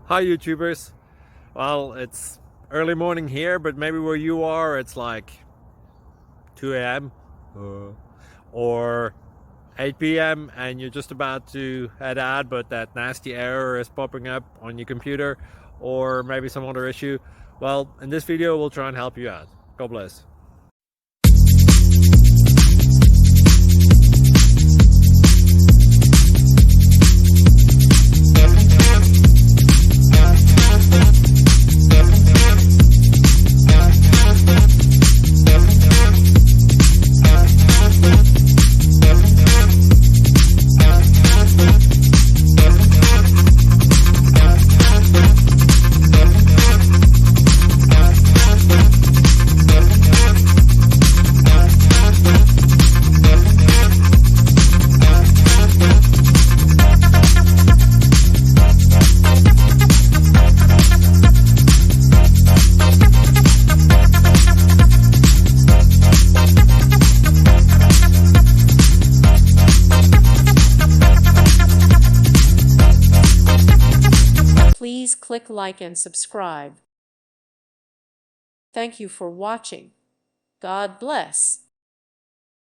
Hi YouTubers. Well, it's early morning here, but maybe where you are it's like 2 a.m. or 8 p.m. and you're just about to head out, but that nasty error is popping up on your computer, or maybe some other issue. Well, in this video we'll try and help you out. God bless. Please click like and subscribe. Thank you for watching. God bless.